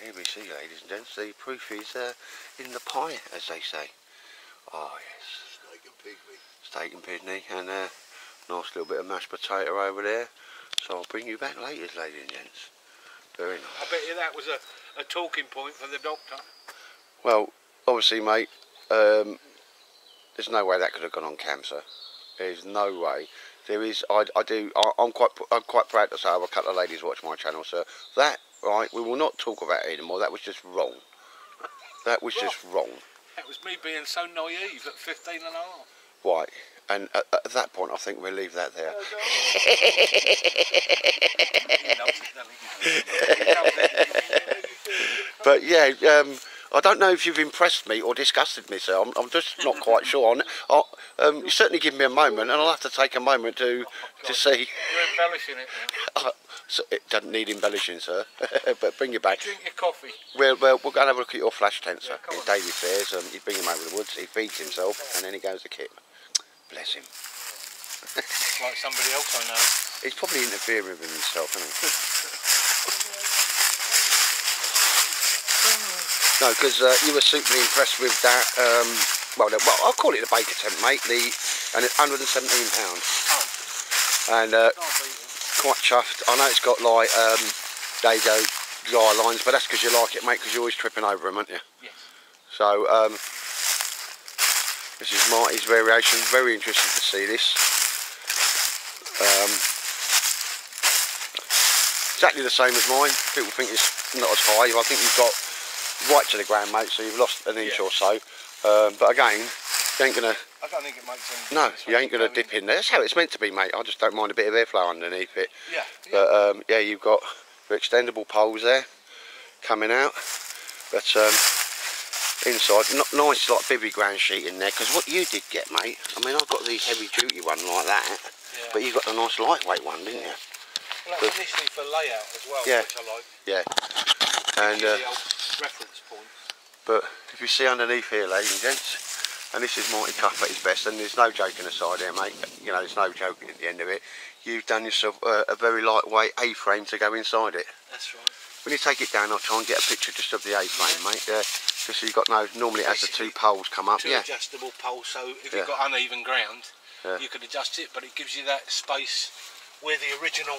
here we see, ladies and gents, the proof is in the pie, as they say. Oh yes. Steak and pigmy. Steak and pidney, and nice little bit of mashed potato over there. So I'll bring you back later, ladies and gents. Very nice. I bet you that was a talking point for the doctor. Well, obviously, mate, there's no way that could have gone on cam, sir. There's no way. There is. I'm quite proud to say I have a couple of ladies watch my channel, sir. That, right? We will not talk about it anymore. That was just wrong. That was just wrong. That was me being so naive at 15 and a half. Right. And at that point, I think we'll leave that there. But yeah, I don't know if you've impressed me or disgusted me, sir. I'm just not quite sure. You certainly give me a moment, and I'll have to take a moment to see. You're embellishing it now. So it doesn't need embellishing, sir. But bring you back. Drink your coffee. We'll go and have a look at your flash tent, sir. Yeah, It's Davy Fairs. You bring him over the woods. He feeds himself, and then he goes to kit. Bless him. Like somebody else I know. He's probably interfering with himself, isn't he? No, because you were superly impressed with that. Well, I'll call it the Baker tent, mate. And it's £117. Oh. And quite chuffed. I know it's got like there you go, dry lines, but that's because you like it, mate. Because you're always tripping over them, aren't you? Yes. So this is Marty's variation. Very interesting to see this. Exactly the same as mine. People think it's not as high. I think you've got right to the ground, mate, so you've lost an inch or so. But again, you ain't gonna. I don't think it makes any difference. No, you ain't gonna dip in there. That's how it's meant to be, mate. I just don't mind a bit of airflow underneath it. Yeah. But yeah, you've got the extendable poles there coming out. But inside, nice like bivvy ground sheet in there. Because what you did get, mate. I mean, I've got the heavy duty one like that, but you got the nice lightweight one, didn't you? Well, that was initially for layout as well, Yeah. which I like. Yeah. And the old reference point. but if you see underneath here, ladies and gents, and this is Marty Cuff at his best, and there's no joking aside here, mate. You know, there's no joking at the end of it. You've done yourself a very lightweight A-frame to go inside it. That's right. When you take it down, I'll try and get a picture just of the A-frame, mate. Just so you've got no. Normally it has the two poles come up. Two adjustable poles, so if you've got uneven ground, you could adjust it, but it gives you that space where the original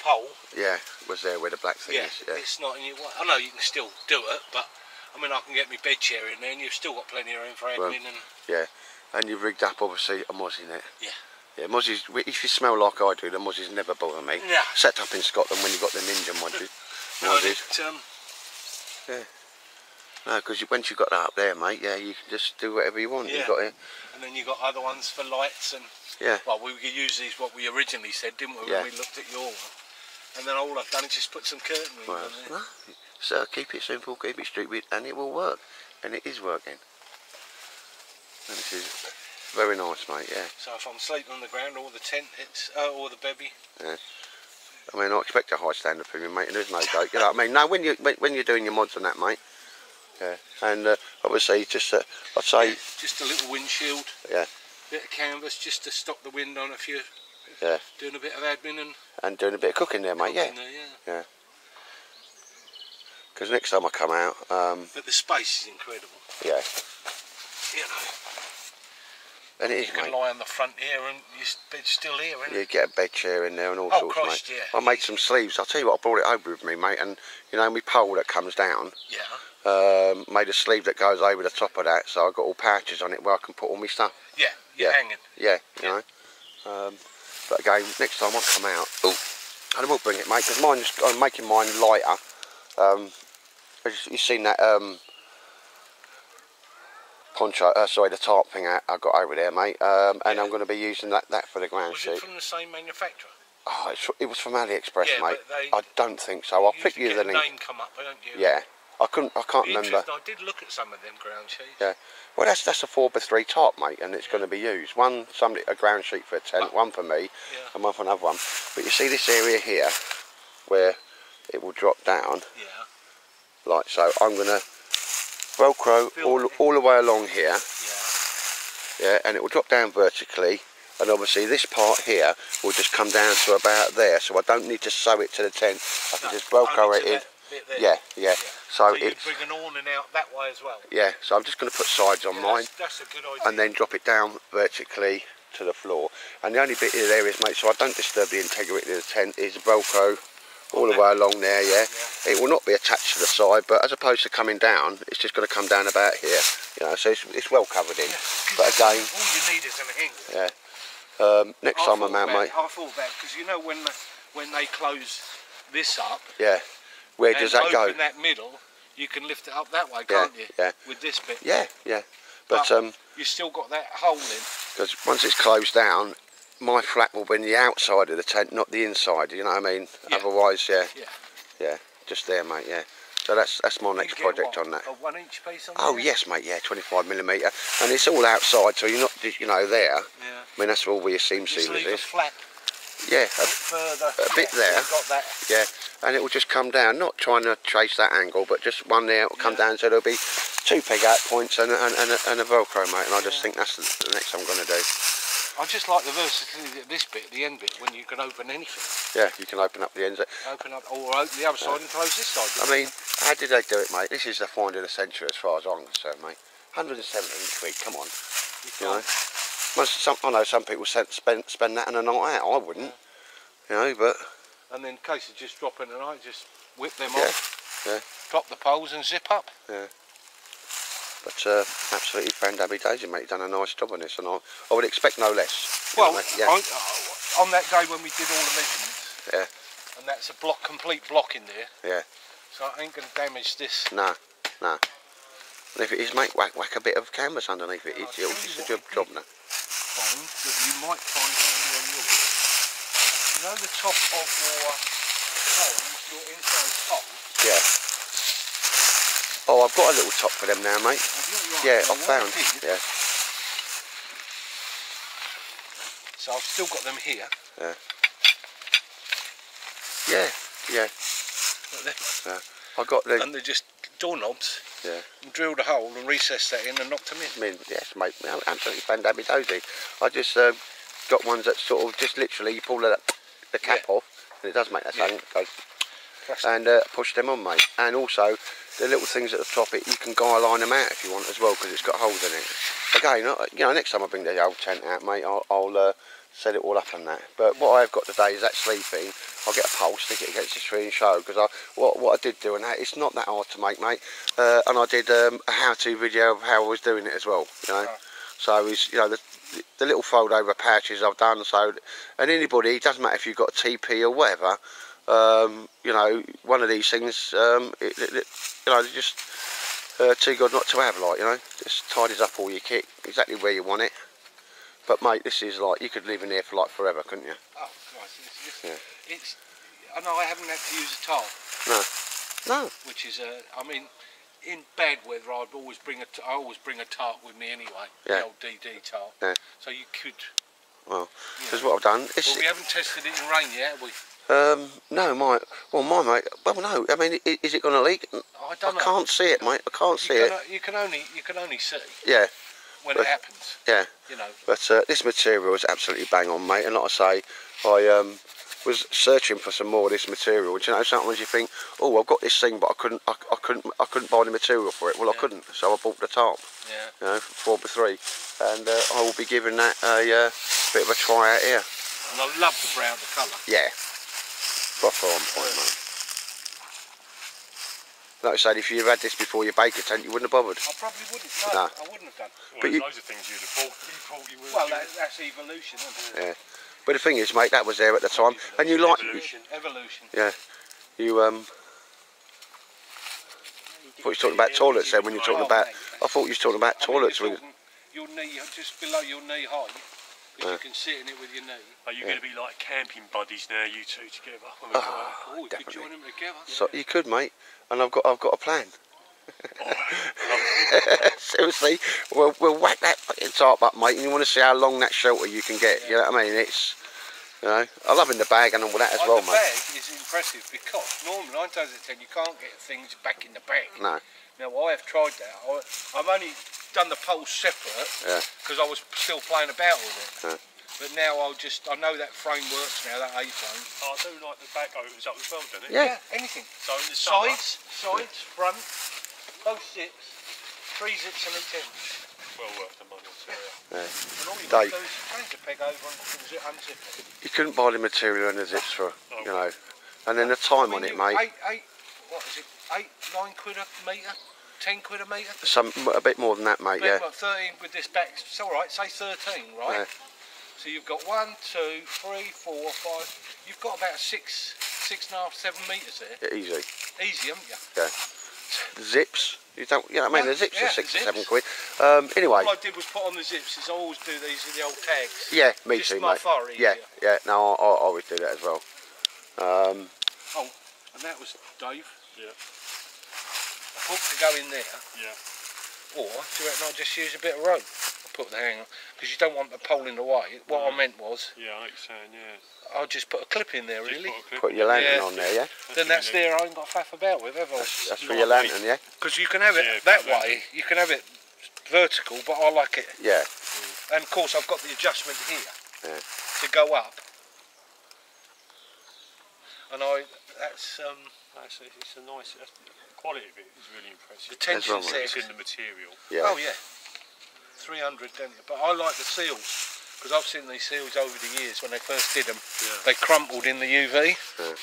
pole. Yeah, was there where the black thing is. Yeah. It's not in your way. I know you can still do it, but I mean, I can get my bed chair in there, and you've still got plenty of room for admin. Yeah, and you've rigged up obviously a Mozzie net. Yeah. Yeah, Mozzie's, if you smell like I do, the Mozzie's never bother me. Yeah. Set up in Scotland when you got the Ninja Mozzies. Yeah. No, because once you've got that up there, mate, yeah, you can just do whatever you want. Yeah. You've got it. And then you've got other ones for lights and. Yeah. Well, we could use these what we originally said, didn't we, when we looked at your one? And then all I've done is just put some curtain rings on there. No, so keep it simple, keep it stupid, and it will work. And it is working. And this is very nice, mate, yeah. So if I'm sleeping on the ground or the tent, it's or the bevy. Yeah. I mean, I expect a high standard from you, mate, and there's no joke. You know what I mean? No, when you're doing your mods and that, mate. Yeah. And obviously, just I'd say. Just a little windshield. Yeah. Bit of canvas just to stop the wind on if you're doing a bit of admin and doing a bit of cooking there, mate. Yeah. Because next time I come out, but the space is incredible. Yeah. You know. And it is, you can lie on the front here and your bed's still here, isn't it? You get a bed chair in there and all sorts, Christ, mate. Yeah. I made some sleeves. I'll tell you what, I brought it over with me, mate. And you know, my pole that comes down. Yeah. Made a sleeve that goes over the top of that, so I've got all pouches on it where I can put all my stuff. Yeah. You're hanging. Yeah. You know. But again, next time I come out, and I will bring it, mate, because I'm making mine lighter. You've seen that poncho, sorry, the tarp thing I got over there, mate. And I'm going to be using that for the ground sheet. Was it from the same manufacturer? Oh, it was from AliExpress, yeah, mate. I don't think so. I'll flick you the link. Name come up, don't you? Yeah. I can't remember. I did look at some of them ground sheets. Yeah. Well, that's a 4x3 tarp, mate, and it's going to be used. A ground sheet for a tent, one for me, and one for another one. But you see this area here, where it will drop down. Yeah. Like so. I'm going to Velcro all the way along here. Yeah, and it will drop down vertically, and obviously this part here will just come down to about there, so I don't need to sew it to the tent. I can just Velcro it in. bit there. Yeah. So you it's bring an awning out that way as well. Yeah. So I'm just going to put sides on mine. That's a good idea. And then drop it down vertically to the floor. And the only bit there is, mate, so I don't disturb the integrity of the tent, is the Velcro all the way along there. Yeah. It will not be attached to the side, but as opposed to coming down, it's just going to come down about here. You know, so it's well covered in. But again, all you need is an hanger. Yeah. Next time I'm out, mate. I thought that because you know when they close this up. Yeah. Where does that go? In that middle, you can lift it up that way, can't you? Yeah. With this bit. Yeah. But you still got that hole in. Because once it's closed down, my flap will be in the outside of the tent, not the inside. You know what I mean? Yeah. Otherwise, yeah, just there, mate. Yeah. So that's my next project on that. A 1 inch piece on Oh there? yes, mate. Yeah, 25mm, and it's all outside, so you're not, you know, there. Yeah. I mean, that's where all your seam sealers leave a is. flap. Yeah, Further. a bit there. Got that. Yeah, and it will just come down. Not trying to trace that angle, but just one there. It will come down, so there'll be 2 peg out points and a Velcro, mate. And I just think that's the next I'm going to do. I just like the versatility of this bit, the end bit, when you can open anything. Yeah, you can open up the ends. Open up, or open the other side and close this side. I mean, how did they do it, mate? This is the find of the century as far as I'm concerned, mate. 117 quid, come on. You know, I know some people spend that in a night out. I wouldn't, you know, but. And then in case of just dropping a night, just whip them off. Yeah. Drop the poles and zip up. Yeah. But absolutely fantastic daisy, mate. You've done a nice job on this, and I would expect no less. Well, on that day when we did all the measurements, and that's a complete block in there. Yeah. So I ain't going to damage this. No. And if it is, mate, whack a bit of canvas underneath it. It'll just a job now. That you might find on yours. You know the top of your holes, your inside hole? Yeah. Oh, I've got a little top for them now, mate. Yeah, I've found. Yeah. So I've still got them here. Yeah. I got them. And they're just doorknobs. Yeah. And drilled a hole and recessed that in and knocked them in. I mean, yes, mate, absolutely fantastic dozy. I just got ones that sort of just literally you pull the cap off, and it does make that sound. And push them on, mate. And also the little things at the top, you can guy line them out if you want as well, because it's got holes in it. Again, you know, next time I bring the old tent out, mate, I'll set it all up on that. But what I've got today is that sleeping. I'll get a pole, stick it against the tree and show, because what I did do, and that it's not that hard to make, mate. And I did a how-to video of how I was doing it as well, you know. So it's, you know, the little fold over pouches I've done. So, and anybody, it doesn't matter if you've got a TP or whatever. You know, one of these things, you know, they're just too good not to have, like, you know. Just tidies up all your kit exactly where you want it. But mate, this is like, you could live in here for like forever, couldn't you? Oh, Christ, I know I haven't had to use a tarp. No. Which is, I mean, in bad weather, I always bring a tarp with me anyway. Yeah. The old DD tarp. Yeah. So you could. Well, because what I've done is. Well, we haven't tested it in rain yet, have we? No, my mate. Well, no. I mean, is it going to leak? I don't know. I can't see it, mate. I can't see it. You can only see. Yeah. When it happens. Yeah. You know. But this material is absolutely bang on, mate. And like I say, I was searching for some more of this material. And you know, sometimes you think, oh, I've got this thing, but I couldn't buy the material for it. Well, I couldn't, so I bought the tarp. Yeah. You know, 4x3, and I will be giving that a bit of a try out here. And I love the brown, the colour. Yeah. Proper on point, mate. Like I said, if you'd had this before your baker tent, you wouldn't have bothered. I probably wouldn't. No, I wouldn't have done. Well, but there's loads of things you'd have thought you would. Well, that's evolution, isn't it? Yeah. But the thing is, mate, that was there at the time, and you like evolution. Yeah. You I thought you were talking about toilets then when you were talking about. I thought you were talking about toilets. Your knee, just below your knee height, because you can sit in it with your knee. Are you going to be like camping buddies now, you two together? Oh, we could join them together. So you could, mate, and I've got a plan. Seriously, we'll whack that fucking tarp up, mate, and you want to see how long that shelter you can get. You know what I mean? It's, you know, I love in the bag and all that as well, mate. The bag is impressive because normally 9 times out of 10 you can't get things back in the bag. No. Now I have tried that. I've only done the poles separate because I was still playing about with it. But now I know that frame works now, that A-frame. I do like the back opens up as well, doesn't it? Yeah. Anything. So in the summer, Sides, front, both zips, 3 zips on each end. well worth the money, I'll tell you. Yeah. And all you've Dave. got to do is change the peg over and unzip it. You couldn't buy the material and the zips for, you know, and then the time on it, mate. What is it? 8, 9 quid a metre? 10 quid a metre? A bit more than that, mate. Yeah. 13 with this back. It's all right. Say 13, right? Yeah. So you've got 1, 2, 3, 4, 5. You've got about 6.5, 7 metres there. Yeah, easy. Easy, haven't you? Yeah. The zips. You know what I mean? Yeah, The zips are 6 the or 7 zips. quid. Anyway. All I did was put on the zips. Is I always do these with the old tags. Yeah, me Just too, my mate. far easier. Yeah. No, I always do that as well. Oh, and that was Dave. Yeah. A hook to go in there. Yeah. Or do you reckon I just use a bit of rope? Put the hanger, because you don't want the pole in the way. What I meant was, Yeah, I know what you're saying, yeah. I'll just put a clip in there, Just really. put a clip Put in your there. lantern Yeah. on there, yeah? Then that's there. I ain't got to faff about with, have I? That's for your lantern, yeah? Because you can have it Yeah, that put a lantern. way. You can have it vertical, but I like it. Yeah. And of course, I've got the adjustment here Yeah. to go up. And that's It's a nice, the quality of it is really impressive. the tension wrong with it. It's set. in the material. Yeah. Oh yeah, 300, don't you? But I like the seals. Because I've seen these seals over the years when they first did them. Yeah. They crumpled in the UV. Yeah.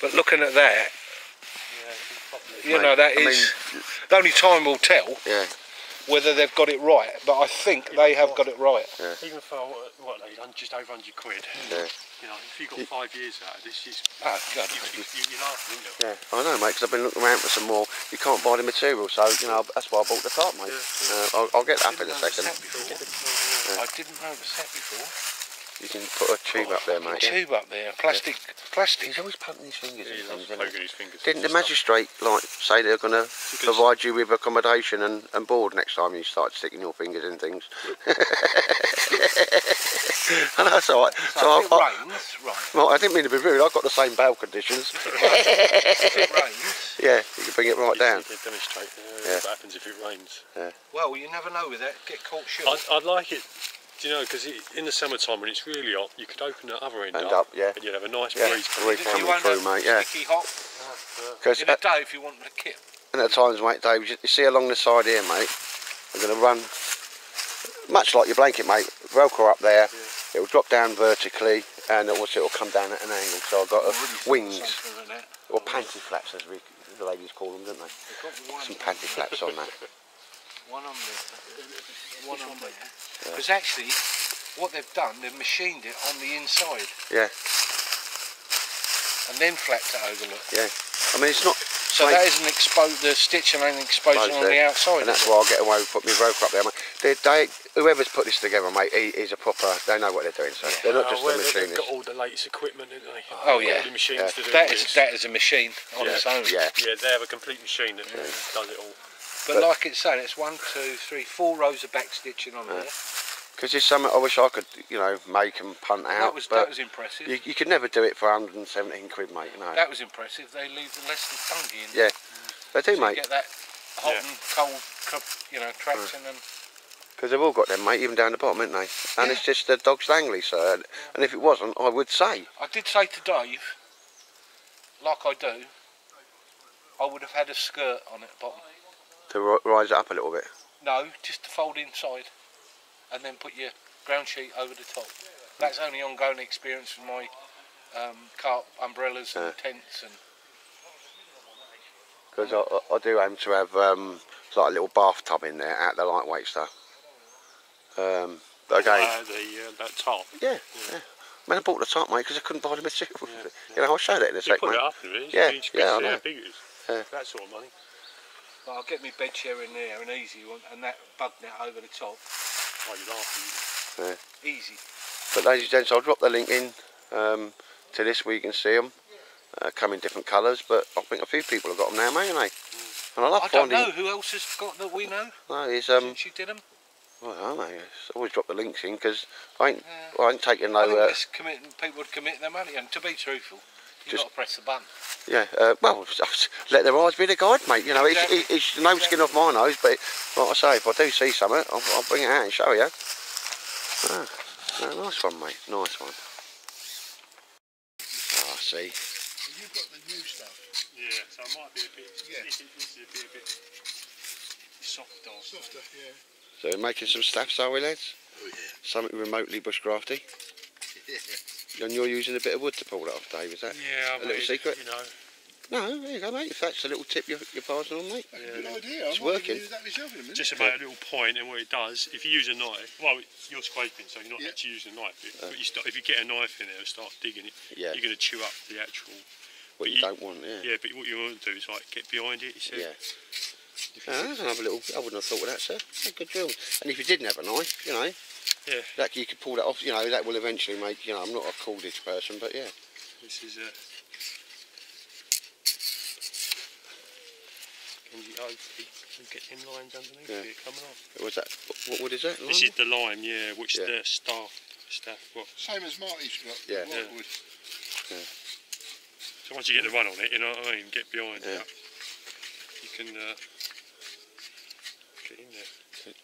But looking at that, Yeah, it's properly. you know, that is the only time will tell Yeah. whether they've got it right. But I think they have got it right. Even for what they done, just over 100 quid. Yeah. You know, if you got 5 years out of this, you're Oh God. laughing, aren't you? Yeah, I know, mate, because I've been looking around for some more. You can't buy the material, so, you know, that's why I bought the tarp, mate. I'll get that in a second. I didn't know it was set before. You can put a tube up there, mate. Yeah. Tube up there, plastic. He's always poking his fingers in He loves things, isn't poking he? his fingers. Didn't the magistrate, like, say they're going to provide you with accommodation and board next time you start sticking your fingers in things? I know, that's all right. So if it rains, right. Well, I didn't mean to be rude, I've got the same bail conditions. If it rains, Yeah, you can bring it right down. You can demonstrate Yeah. what happens if it rains. well, you never know with that. Get caught short. I'd like it, do you know, because in the summertime when it's really hot, you could open the other end up, yeah. and you'd have a nice Yeah, breeze. breeze You coming won't through, have mate, yeah. sticky hot Because in a day if you want the kit. and at times, mate, Dave, you see along the side here, mate, I'm going to run, much like your blanket, mate, Velcro up there, it'll drop down vertically, and it'll come down at an angle, so I've got wings, Something like that. or panty flaps, as the ladies call them, don't they? They've got one, Some panty flaps on that. one on there, one on there. Because actually, what they've done, they've machined it on the inside Yeah, and then flapped it over. Look. yeah. I mean, it's not... So mate, that isn't exposed. The stitching ain't exposed Exposed on the there. outside. and that's is it? why I'll get away with putting my Velcro up there, mate. Whoever's put this together, mate, is a proper... They know what they're doing, so they're not just a They've machinist. got all the latest equipment, don't they? Oh, yeah. All the machines Yeah. to do That this. is a machine on its own. Yeah, Yeah, they have a complete machine that does it all. But like it's saying, it's 1, 2, 3, 4 rows of back stitching on there. because there's something I wish I could, you know, make and punt And out. that was impressive. you could never do it for 117 quid, mate, you know. That was impressive. They leave the less than fungi in. Yeah, they do, So you mate. get that hot Yeah. and cold, you know, traction and. Because they've all got them, mate, even down the bottom, haven't they? And it's just the dog's Langley, sir. And if it wasn't, I would say. I did say to Dave, like I do, I would have had a skirt on it bottom. To rise it up a little bit. No, just to fold inside, and then put your ground sheet over the top. That's only ongoing experience with my carp umbrellas and tents and. Because I do aim to have like a little bathtub in there out of the lightweight stuff. But again, That top. yeah. I mean, I bought the top, mate, because I couldn't buy the material. You know, I'll show that in a You sec, put mate. it up, really. Yeah, You yeah, I see know. how big it is. Yeah. That sort of money. But I'll get my bed chair in there, an easy one, and that bug net over the top. Oh, you're laughing. Easy. But ladies and gents, I'll drop the link in to this where you can see them. Come in different colours, but I think a few people have got them now, mate, haven't they? And I love I don't finding... know who else has got that we know No, it's since you did them. well, I don't know. It's always drop the links in because I ain't taking I think no. it's people would commit their money, and to be truthful, you've Just- got to press the button. Yeah, well, let their eyes be the guide, mate. You know, it's no skin off my nose, but like I say, if I do see something, I'll bring it out and show you. No, nice one, mate. Nice one. Ah, see. You've got the new stuff. Yeah, so it might be a bit. Yeah. This is a bit softer. Softer, yeah. So we're making some staffs, are we, lads? Oh yeah. Something remotely bushcrafty. Yeah. And you're using a bit of wood to pull that off, Dave, is that? Yeah, A little secret? You know. No, there you go, mate. If that's a little tip you're passing on, mate. That's a good idea. It's I might working. use that myself in a minute. Just about a little point, and what it does, if you use a knife, well, you're scraping, so you're not Yeah. actually using a knife. But if you get a knife in there and start digging it, Yeah. you're going to chew up the actual. What but you don't want, yeah. Yeah, but what you want to do is like get behind it. You see. Yeah. That's another little. I wouldn't have thought of that, sir. Yeah, good drill. And if you didn't have a knife, you know, Yeah. that you could pull that off. You know, that will eventually make. You know, I'm not a cordage person, but yeah. This is Can you hopefully get them lines underneath it coming off? Was that? What wood is that? This is the lime, yeah, which Yeah. the staff. What? Same as Marty's got. Yeah. the whitewood. So once you get the run on it, you know what I mean, get behind Yeah. it. You can get in there.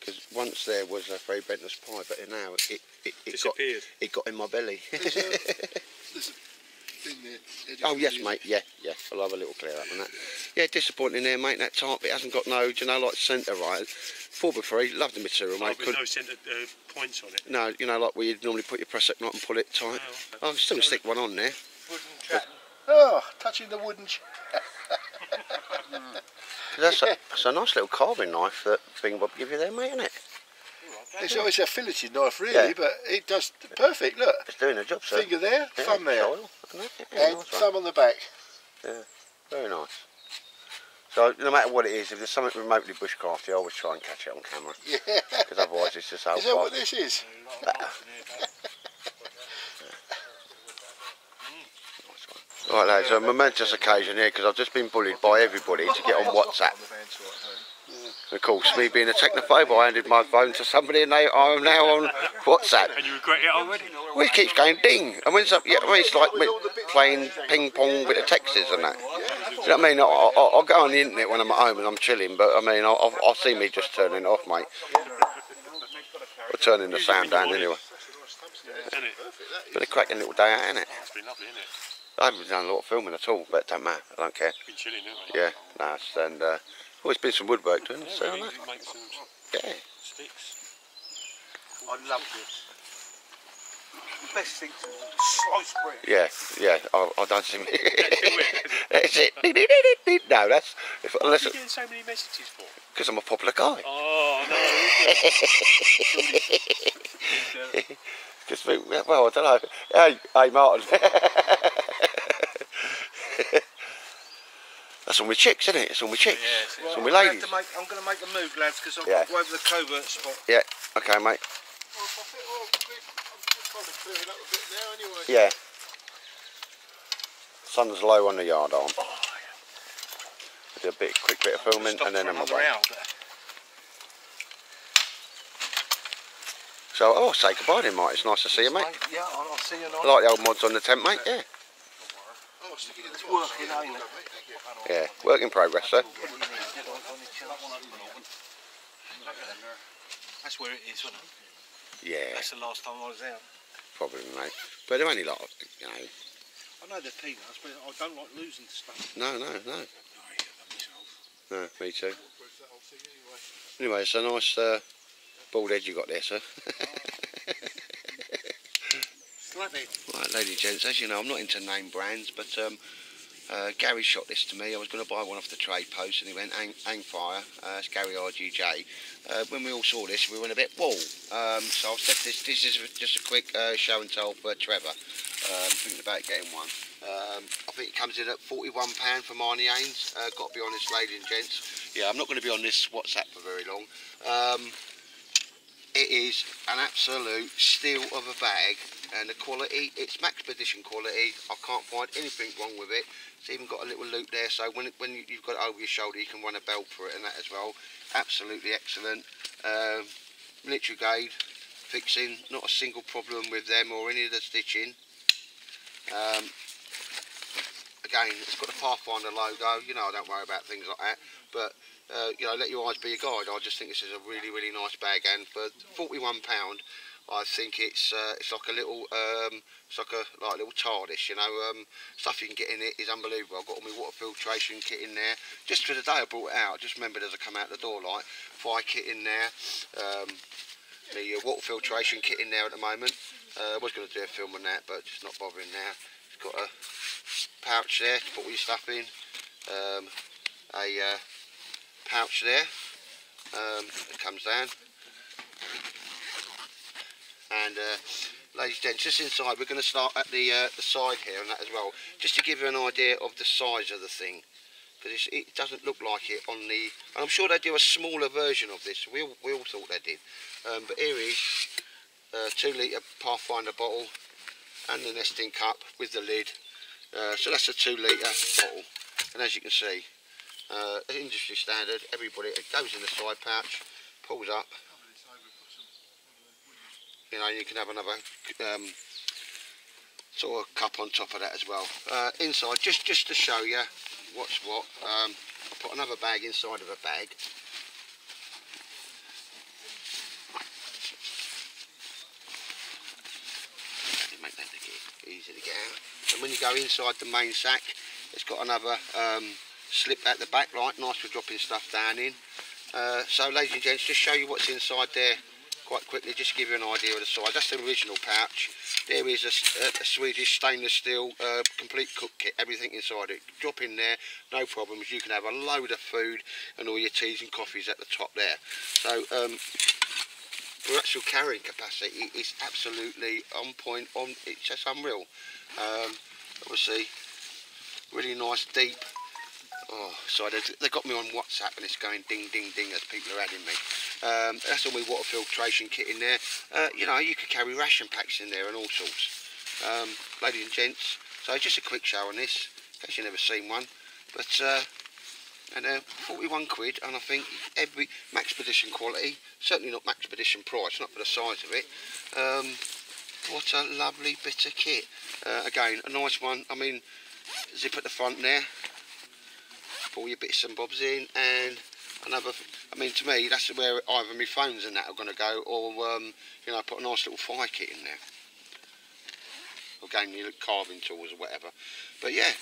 Because once there was a Frey Bentner's pie, but now it Disappeared. got in my belly. There's a thing there. Oh yes, mate. Yeah. I'll have a little clear up on that. Yeah, disappointing there, mate. That tarp, it hasn't got no, do you know, like centre right. 4x3, love the material, mate. With no centre points on it. No, you know, like where you'd normally put your press up knot and pull it tight. Oh, I'm still gonna stick one on there. Wooden trap. Oh, touching the wooden. That's a nice little carving knife that Bing Bob give you there, mate, isn't it? It's always a filleted knife, really, Yeah. but it does perfect. Look, It's doing the job, sir. finger there, Yeah, thumb there, soil, isn't it? Yeah, and nice one. thumb on the back. Yeah, very nice. So no matter what it is, if there's something remotely bushcrafty, I always try and catch it on camera, Yeah. because otherwise it's just so Is that what this is? Right, lads, a momentous occasion here because I've just been bullied by everybody to get on WhatsApp. Of course, me being a technophobe, I handed my phone to somebody and I am now on WhatsApp. And you regret it already? Well, it keeps going ding. And when some, yeah, I mean, it's like me playing ping pong with the texts and that. Do you know what I mean? I'll go on the internet when I'm at home and I'm chilling, but I mean, I'll see me just turning it off, mate. Or turning the sound down anyway. Isn't it? But a cracking little day out, isn't it? It's been lovely, isn't it? I haven't done a lot of filming at all, but it don't matter. I don't care. Been chilling, haven't Yeah, nice. And always been some woodwork doing. So we? that. Make some Yeah. sticks. I love this. Best thing to slice bread. Yeah. I don't see me. That's it. No, that's unless What are you getting so many messages for? because I'm a popular guy. Oh, no. Because well, I don't know. Hey, Martin. That's all my chicks, isn't it? It's all my chicks. Yeah, it's all my ladies. I'm going to make a move, lads, because I've Yeah. got to go over the covert spot. Yeah. Okay, mate. I'm just trying to clear it up a bit now, anyway. Yeah. Sun's low on the yard arm. Do a quick bit of filming, and then I'm away. So, oh, say goodbye then, mate. It's nice to see you, mate. Yeah, I'll see you I tonight. like the old mods on the tent, mate. Yeah. Oh, stick it in the It's box. working, ain't it? Thank you. Yeah. Work in progress, sir. That's where it is, isn't it? Yeah, That's the last time I was out. probably, mate. But they're only like, you know. I know they're peanuts, but I don't like losing stuff. No. No, me too. Where's that old thing anyway? Anyway, it's a nice bald head you got there, sir. Right, ladies and gents, as you know, I'm not into name brands, but Gary shot this to me. I was going to buy one off the trade post, and he went, Angfire, it's Gary RGJ. When we all saw this, we went a bit, whoa. So I've said this is just a quick show and tell for Trevor. Thinking about getting one. I think it comes in at £41 for Marnie Haynes. Got to be honest, ladies and gents. Yeah, I'm not going to be on this WhatsApp for very long. It is an absolute steal of a bag, and the quality, it's Max Expedition quality. I can't find anything wrong with it. It's even got a little loop there, so when you've got it over your shoulder, you can run a belt for it and that as well. Absolutely excellent. Military grade fixing, not a single problem with them or any of the stitching. Again, it's got the Pathfinder logo. You know, I don't worry about things like that, but you know, let your eyes be your guide. I just think this is a really nice bag, and for £41, I think it's like a little it's like a little TARDIS, you know. Stuff you can get in it is unbelievable. I've got all my water filtration kit in there. Just for the day I brought it out, I just remembered as I come out the door, like fire kit in there, the water filtration kit in there at the moment. I was going to do a film on that, but just not bothering now. It's got a pouch there to put all your stuff in. A pouch there. It comes down. And ladies and gents, just inside, we're going to start at the side here and that as well, just to give you an idea of the size of the thing, because it doesn't look like it on the, and I'm sure they do a smaller version of this. We all thought they did, but here is a 2 litre Pathfinder bottle and the nesting cup with the lid. So that's a 2 litre bottle, and as you can see, industry standard. Everybody, it goes in the side pouch, pulls up. You know, you can have another sort of cup on top of that as well. Inside, just to show you what's what, I'll put another bag inside of a bag. Make that easy to get out. And when you go inside the main sack, it's got another slip at the back, like nice for dropping stuff down in. So ladies and gents, just show you what's inside there quite quickly, just to give you an idea of the size. That's the original pouch. There is a Swedish stainless steel complete cook kit, everything inside it. Drop in there, no problems. You can have a load of food and all your teas and coffees at the top there. So for actual carrying capacity, it's absolutely on point. It's just unreal. Obviously, really nice, deep. Oh, sorry, they got me on WhatsApp and it's going ding, ding, ding as people are adding me. That's all my water filtration kit in there. You know, you could carry ration packs in there and all sorts. Ladies and gents, so just a quick show on this, in case you've never seen one. But, and 41 quid, and I think every Maxpedition quality, certainly not Maxpedition price, not for the size of it. What a lovely bit of kit. Again, a nice one. I mean, zip at the front there. All your bits and bobs in, and another, I mean, to me that's where either my phones and that are going to go, or you know, put a nice little fire kit in there, or again your carving tools or whatever. But yeah,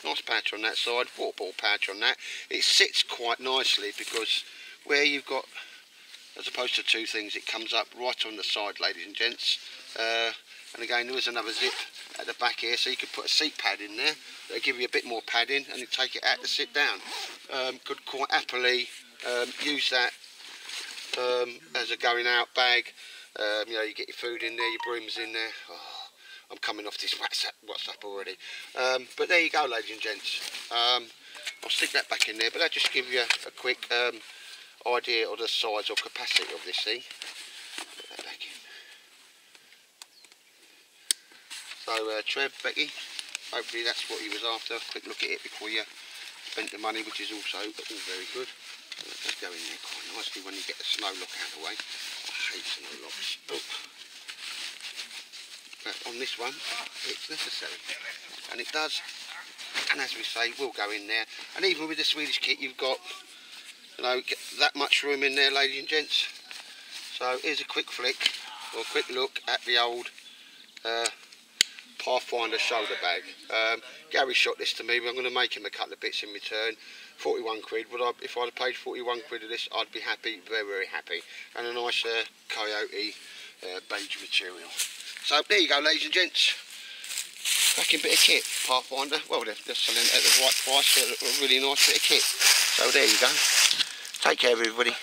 nice pouch on that side, water bottle pouch on that. It sits quite nicely because where you've got, as opposed to 2 things, it comes up right on the side, ladies and gents. And again, there is another zip at the back here, so you could put a seat pad in there. That'll give you a bit more padding, and you take it out to sit down. Could quite happily use that as a going out bag. You know, you get your food in there, your brooms in there. Oh, I'm coming off this WhatsApp already. But there you go, ladies and gents. I'll stick that back in there, but that'll just give you a quick idea of the size or capacity of this thing. Put that back in. So Trev, Becky, hopefully that's what he was after. Quick look at it before you spent the money, which is also all very good. That does go in there quite nicely when you get the snow lock out of the way. I hate snow locks. Oh. But on this one, it's necessary, and it does. And as we say, will go in there. And even with the Swedish kit, you've got, you know, that much room in there, ladies and gents. So here's a quick flick, or a quick look at the old Pathfinder shoulder bag. Gary shot this to me. I'm going to make him a couple of bits in return. 41 quid. If I'd have paid 41 quid of this, I'd be happy, very, very happy. And a nice Coyote beige material. So there you go, ladies and gents. Cracking bit of kit, Pathfinder. Well, they're selling it at the right price for a really nice bit of kit. So there you go. Take care, everybody.